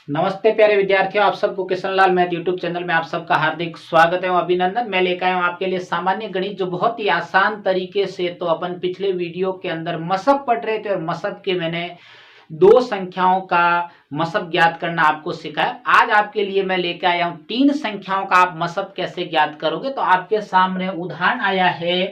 नमस्ते प्यारे विद्यार्थियों, आप सबको किशनलाल मैथ यूट्यूब चैनल में आप सबका हार्दिक स्वागत है और अभिनंदन। मैं लेकर आया हूं आपके लिए सामान्य गणित, जो बहुत ही आसान तरीके से, तो अपन पिछले वीडियो के अंदर मसब पढ़ रहे थे और मसब के मैंने दो संख्याओं का मसब ज्ञात करना आपको सिखाया। आज आपके लिए मैं लेकर आया हूं तीन संख्याओं का आप मसब कैसे ज्ञात करोगे। तो आपके सामने उदाहरण आया है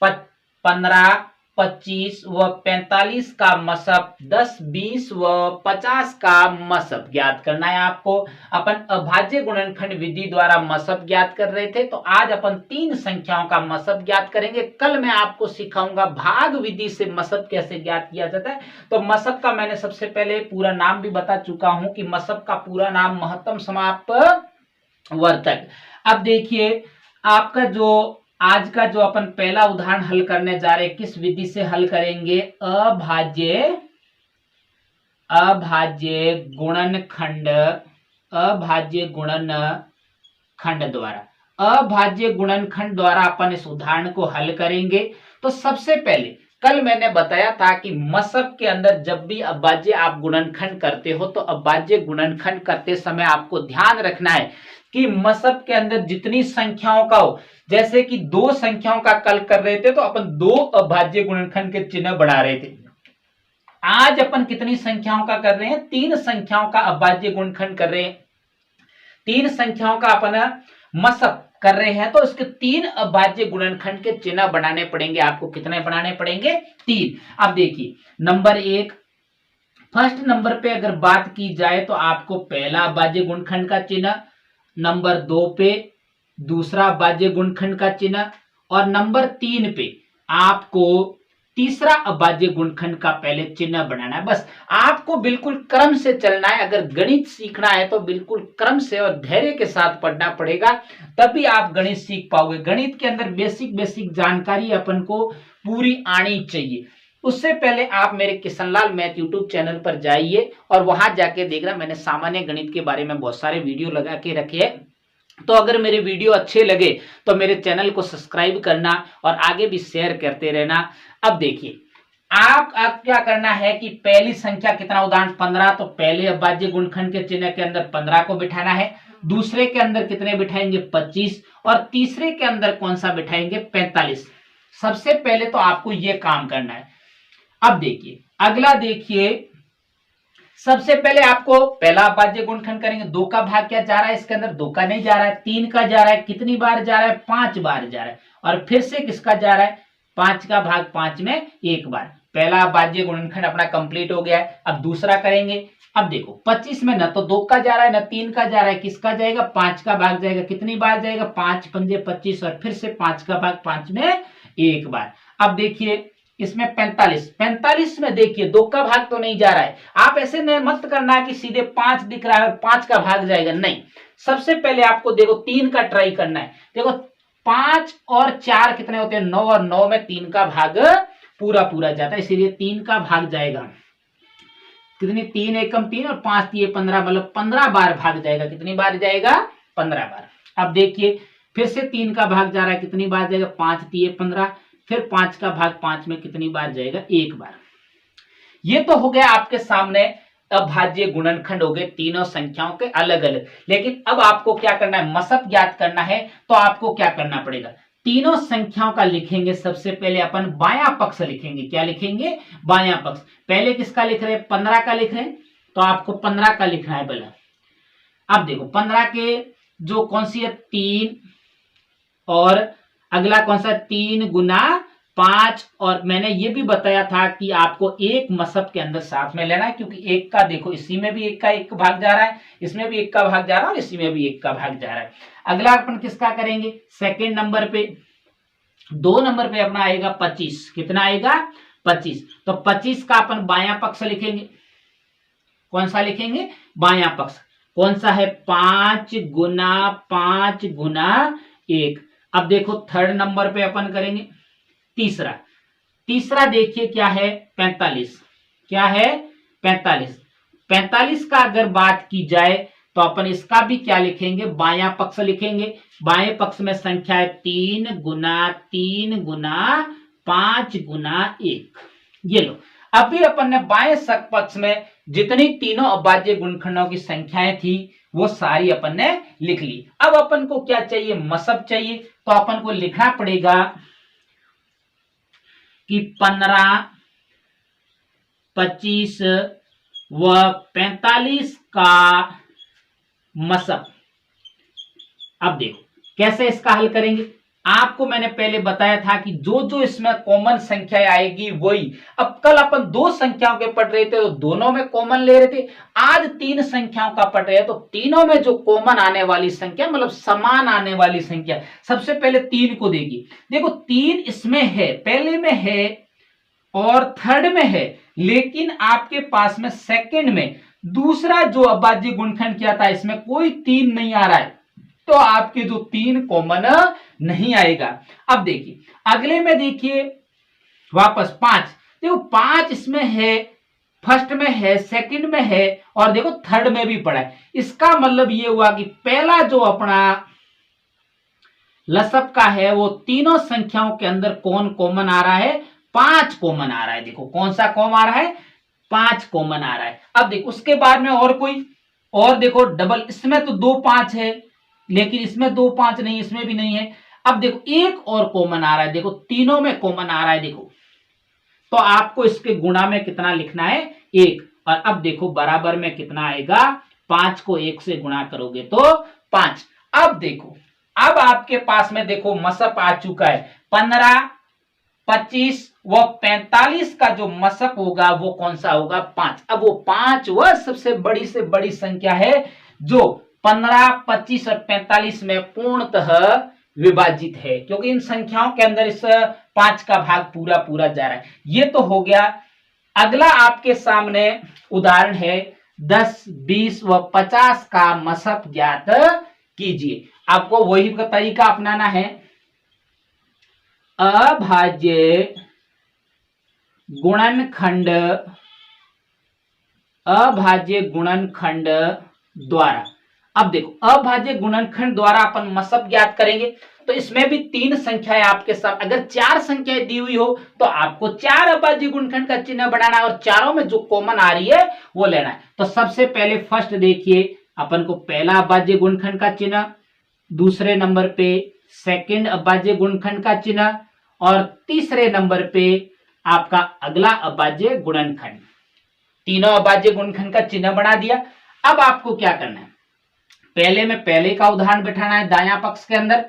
15, 25 व 45 का मसब, 10, 20 व 50 का मसब ज्ञात करना है आपको। अपन अभाज्य गुणनखंड विधि द्वारा मसब ज्ञात कर रहे थे, तो आज अपन तीन संख्याओं का मसब ज्ञात करेंगे। कल मैं आपको सिखाऊंगा भाग विधि से मसब कैसे ज्ञात किया जाता है। तो मसब का मैंने सबसे पहले पूरा नाम भी बता चुका हूं कि मसब का पूरा नाम महत्तम समापवर्तक। अब देखिए, आपका जो आज का जो अपन पहला उदाहरण हल करने जा रहे हैं, किस विधि से हल करेंगे? अभाज्य गुणनखंड द्वारा। अभाज्य गुणनखंड द्वारा अपन इस उदाहरण को हल करेंगे। तो सबसे पहले कल मैंने बताया था कि मसब के अंदर जब भी अभाज्य आप गुणनखंड करते हो, तो अभाज्य गुणनखंड करते समय आपको ध्यान रखना है कि मसब के अंदर जितनी संख्याओं का हो, जैसे कि दो संख्याओं का कल कर रहे थे तो अपन दो अभाज्य गुणनखंड के चिन्ह बढ़ा रहे थे। आज अपन कितनी संख्याओं का कर रहे हैं? तीन संख्याओं का अभाज्य गुणनखंड कर रहे हैं। तीन संख्याओं का अपन मसब कर रहे हैं, तो इसके तीन अभाज्य गुणनखंड के चिन्ह बनाने पड़ेंगे। आपको कितने बनाने पड़ेंगे? तीन। अब देखिए, नंबर एक, फर्स्ट नंबर पे अगर बात की जाए तो आपको पहला अभाज्य गुणनखंड का चिन्ह, नंबर दो पे दूसरा अभाज्य गुणनखंड का चिन्ह, और नंबर तीन पे आपको तीसरा अभाज्य गुणनखंड का पहले चिन्ह बनाना है। बस आपको बिल्कुल क्रम से चलना है। अगर गणित सीखना है तो बिल्कुल क्रम से और धैर्य के साथ पढ़ना पड़ेगा, तभी आप गणित सीख पाओगे। गणित के अंदर बेसिक जानकारी अपन को पूरी आनी चाहिए। उससे पहले आप मेरे किशनलाल मैथ यूट्यूब चैनल पर जाइए और वहां जाके देखना, मैंने सामान्य गणित के बारे में बहुत सारे वीडियो लगा के रखे हैं। तो अगर मेरे वीडियो अच्छे लगे तो मेरे चैनल को सब्सक्राइब करना और आगे भी शेयर करते रहना। अब देखिए, आप क्या करना है कि पहली संख्या, कितना उदाहरण 15, तो पहले अभाज्य गुणनखंड के चिन्ह के अंदर 15 को बिठाना है। दूसरे के अंदर कितने बिठाएंगे? 25, और तीसरे के अंदर कौन सा बिठाएंगे? 45। सबसे पहले तो आपको यह काम करना है। अब देखिए, अगला देखिए, सबसे पहले आपको पहला अभाज्य गुणनखंड करेंगे। दो का भाग क्या जा रहा है इसके अंदर? दो का नहीं जा रहा है, तीन का जा रहा है। कितनी बार जा रहा है? 5 बार जा रहा है। और फिर से किसका जा रहा है? 5 का भाग 5 में एक बार। पहला अभाज्य गुणनखंड अपना कंप्लीट हो गया है। अब दूसरा करेंगे। अब देखो, 25 में न तो 2 का जा रहा है न 3 का जा रहा है, किसका जाएगा? 5 का भाग जाएगा। कितनी बार जाएगा? 5 पंजे 25, और फिर से 5 का भाग 5 में एक बार। अब देखिए, इसमें 45 में देखिए 2 का भाग तो नहीं जा रहा है। आप ऐसे मत करना कि सीधे 5 दिख रहा है और 5 का भाग जाएगा, नहीं। सबसे पहले आपको देखो 3 का ट्राई करना है। देखो 5 और 4 कितने होते हैं? 9, और 9 में 3 का भाग पूरा जाता है, इसीलिए 3 का भाग जाएगा। कितनी? 3 एकम 3 और 5 तिये 15, मतलब 15 बार भाग जाएगा। कितनी बार जाएगा? 15 बार। अब देखिए, फिर से 3 का भाग जा रहा है। कितनी बार जाएगा? 5 तिये 15, फिर 5 का भाग 5 में कितनी बार जाएगा? एक बार। ये तो हो गया आपके सामने अभाज्य गुणनखंड हो गए तीनों संख्याओं के अलग अलग। लेकिन अब आपको क्या करना है? मसब ज्ञात करना है। तो आपको क्या करना पड़ेगा? तीनों संख्याओं का लिखेंगे। सबसे पहले अपन बायां पक्ष लिखेंगे। क्या लिखेंगे? बायां पक्ष। पहले किसका लिख रहे हैं? 15 का लिख रहे हैं, तो आपको 15 का लिखना है पहले। अब देखो 15 के जो कौन सी है? 3, और अगला कौन सा? 3 गुना 5। और मैंने ये भी बताया था कि आपको एक मसब के अंदर साथ में लेना है, क्योंकि एक का देखो, इसी में भी एक का एक भाग जा रहा है, इसमें भी एक का भाग जा रहा है, और इसी में भी एक का भाग जा रहा है। अगला अपन किसका करेंगे? सेकेंड नंबर पे, 2 नंबर पे अपना आएगा 25। कितना आएगा? 25। तो 25 का अपन बायां पक्ष लिखेंगे। कौन सा लिखेंगे? बायां पक्ष। कौन सा है? 5 गुना 5 गुना 1। अब देखो थर्ड नंबर पे अपन करेंगे तीसरा देखिए क्या है? 45। क्या है? 45। 45 का अगर बात की जाए तो अपन इसका भी क्या लिखेंगे? बायां पक्ष लिखेंगे। बाएं पक्ष में संख्या है 3 गुना 5 गुना 1। ये लो, अभी अपन ने बाएं पक्ष में जितनी तीनों अभाज्य गुणनखंडों की संख्याएं थी वो सारी अपन ने लिख ली। अब अपन को क्या चाहिए, मसब चाहिए। तो अपन को लिखना पड़ेगा कि 15, 25 व 45 का मसब। अब देखो कैसे इसका हल करेंगे। आपको मैंने पहले बताया था कि जो जो इसमें कॉमन संख्या आएगी वही। अब कल अपन दो संख्याओं के पढ़ रहे थे तो दोनों में कॉमन ले रहे थे, आज तीन संख्याओं का पढ़ रहे हैं तो तीनों में जो कॉमन आने वाली संख्या मतलब समान आने वाली संख्या, सबसे पहले तीन को देखिए। देखो तीन इसमें है, पहले में है और थर्ड में है, लेकिन आपके पास में सेकंड में दूसरा जो अभाज्य गुणनखंड किया था इसमें कोई तीन नहीं आ रहा है, तो आपके जो तीन कॉमन नहीं आएगा। अब देखिए अगले में, देखिए वापस 5, देखो 5 इसमें है, फर्स्ट में है, सेकंड में है और देखो थर्ड में भी पड़ा है। इसका मतलब ये हुआ कि पहला जो अपना लसब का है वो तीनों संख्याओं के अंदर कौन कॉमन आ रहा है, 5 कॉमन आ रहा है। देखो कौन सा कॉमन आ रहा है, 5 कॉमन आ रहा है। अब देखो उसके बाद में और कोई, और देखो डबल, इसमें तो 2 5 है लेकिन इसमें 2 5 नहीं, इसमें भी नहीं है। अब देखो एक और कॉमन आ रहा है, देखो तीनों में कॉमन आ रहा है। देखो तो आपको इसके गुणा में कितना लिखना है, 1। और अब देखो बराबर में कितना आएगा, 5 को 1 से गुणा करोगे तो 5। अब देखो अब आपके पास में देखो मसप आ चुका है, 15, 25 व 45 का जो मसक होगा वो कौन सा होगा, 5। अब वो 5 वह सबसे बड़ी से बड़ी संख्या है जो 15, 25 और 45 में पूर्णतः विभाजित है, क्योंकि इन संख्याओं के अंदर इस 5 का भाग पूरा पूरा जा रहा है। ये तो हो गया। अगला आपके सामने उदाहरण है 10, 20 व 50 का मसक ज्ञात कीजिए। आपको वही का तरीका अपनाना है, अभाज्य गुणनखंड, अभाज्य गुणनखंड द्वारा। अब देखो अभाज्य गुणनखंड द्वारा अपन मसब ज्ञात करेंगे, तो इसमें भी तीन संख्याएं आपके साथ, अगर 4 संख्याएं दी हुई हो तो आपको 4 अभाज्य गुणनखंड का चिन्ह बनाना है और चारों में जो कॉमन आ रही है वो लेना है। तो सबसे पहले फर्स्ट देखिए अपन को पहला अभाज्य गुणनखंड का चिन्ह, दूसरे नंबर पे सेकंड अभाज्य गुणनखंड का चिन्ह और तीसरे नंबर पे आपका अगला अभाज्य गुणनखंड। तीनों अभाज्य गुणनखंड का चिन्ह बना दिया। अब आपको क्या करना है, पहले में पहले का उदाहरण बिठाना है दायां पक्ष के अंदर,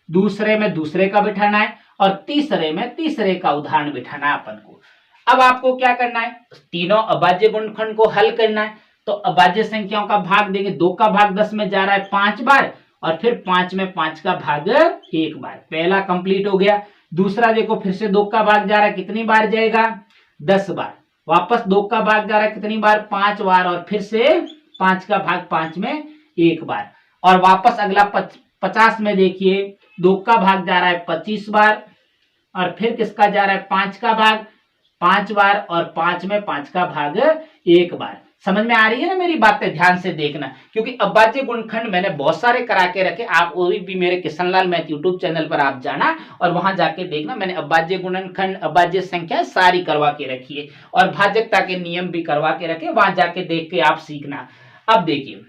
दूसरे में दूसरे का बिठाना है और तीसरे में तीसरे का उदाहरण बिठाना है अपन को। अब आपको क्या करना है, तीनों अभाज्य गुणनखंड को हल करना है। तो अभाज्य संख्याओं का भाग देंगे, 2 का भाग 10 में जा रहा है 5 बार और फिर 5 में 5 का भाग 1 बार। पहला कंप्लीट हो गया। दूसरा देखो फिर से 2 का भाग जा रहा है, कितनी बार जाएगा, 10 बार। वापस 2 का भाग जा रहा है कितनी बार, 5 बार और फिर से 5 का भाग 5 में 1 बार। और वापस अगला 50 में देखिए 2 का भाग जा रहा है 25 बार और फिर किसका जा रहा है 5 का भाग 5 बार और 5 में 5 का भाग 1 बार। समझ में आ रही है ना मेरी बातें, ध्यान से देखना, क्योंकि अभाज्य गुणनखंड मैंने बहुत सारे करा के रखे। आप वो भी मेरे किशनलाल मैथ यूट्यूब चैनल पर आप जाना और वहां जाके देखना, मैंने अभाज्य गुणनखंड अभाज्य संख्या सारी करवा के रखी है और भाजकता के नियम भी करवा के रखे, वहां जाके देख के आप सीखना। अब देखिए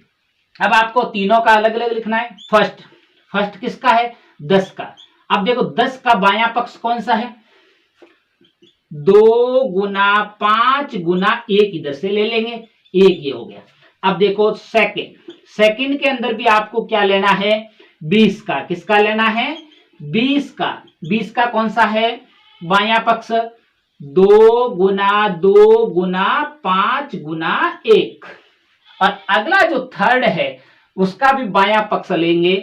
अब आपको तीनों का अलग अलग लिखना है। फर्स्ट किसका है, 10 का। अब देखो 10 का बायां पक्ष कौन सा है, 2 गुना 5 गुना 1 इधर से ले लेंगे, 1 ये हो गया। अब देखो सेकंड के अंदर भी आपको क्या लेना है, 20 का। किसका लेना है, 20 का कौन सा है बायां पक्ष, 2 गुना 5 गुना 1। और अगला जो थर्ड है उसका भी बायां पक्ष लेंगे।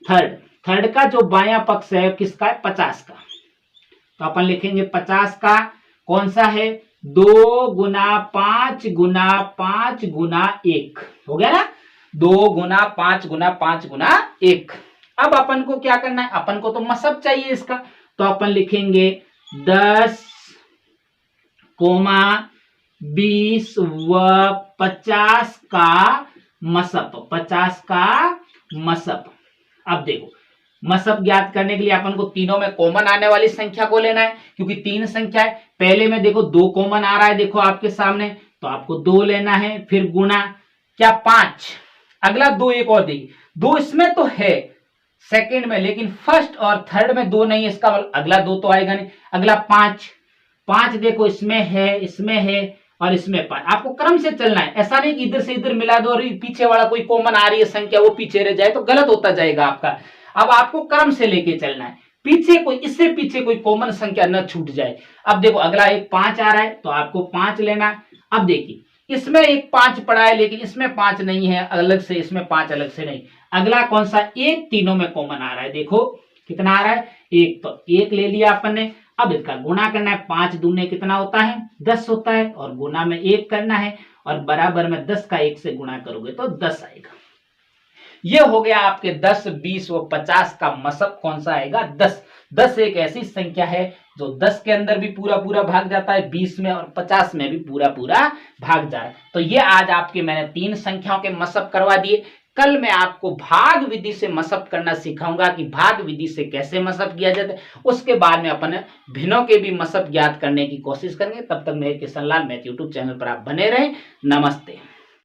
थर्ड का जो बायां पक्ष है किसका है, 50 का। तो अपन लिखेंगे 50 का कौन सा है, 2 गुना 5 गुना 5 गुना 1 हो गया ना, 2 गुना 5 गुना 5 गुना 1। अब अपन को क्या करना है, अपन को तो मसब चाहिए इसका, तो अपन लिखेंगे 10, 20 व 50 का मसब, 50 का मसब। अब देखो मसब ज्ञात करने के लिए अपन को तीनों में कॉमन आने वाली संख्या को लेना है, क्योंकि 3 संख्या है। पहले में देखो 2 कॉमन आ रहा है, देखो आपके सामने तो आपको 2 लेना है, फिर गुना क्या 5, अगला 2 एक और देगी, 2 इसमें तो है सेकंड में, लेकिन फर्स्ट और थर्ड में 2 नहीं है, इसका मतलब अगला 2 तो आएगा नहीं। अगला 5, 5 देखो इसमें है, इसमें है और इसमें 5, आपको क्रम से चलना है, ऐसा नहीं कि इधर से इधर मिला दो और पीछे वाला कोई कॉमन आ रही है संख्या वो पीछे रह जाए तो गलत होता जाएगा आपका। अब आपको क्रम से लेके चलना है, पीछे कोई, इससे पीछे कोई कॉमन संख्या न छूट जाए। अब देखो अगला एक 5 आ रहा है तो आपको 5 लेना। अब देखिए इसमें एक 5 पड़ा है लेकिन इसमें 5 नहीं है अलग से, इसमें 5 अलग से नहीं। अगला कौन सा, एक तीनों में कॉमन आ रहा है, देखो कितना आ रहा है 1, तो 1 ले लिया अपन ने। अब इसका गुणा करना है, 5 दूने कितना होता है 10 होता है, और गुना में 1 करना है और बराबर में 10 का 1 से गुणा करोगे तो 10 आएगा। ये हो गया आपके 10, 20 व 50 का मसब कौन सा आएगा 10। 10 एक ऐसी संख्या है जो 10 के अंदर भी पूरा पूरा भाग जाता है, 20 में और 50 में भी पूरा पूरा भाग जाए। तो ये आज आपके मैंने 3 संख्याओं के मसब करवा दिए। कल मैं आपको भाग विधि से मसब करना सिखाऊंगा कि भाग विधि से कैसे मसब किया जाता है। उसके बाद में अपन भिन्नों के भी मसब ज्ञात करने की कोशिश करेंगे। तब तक मेरे Kishan Lal math YouTube channel पर आप बने रहें। नमस्ते।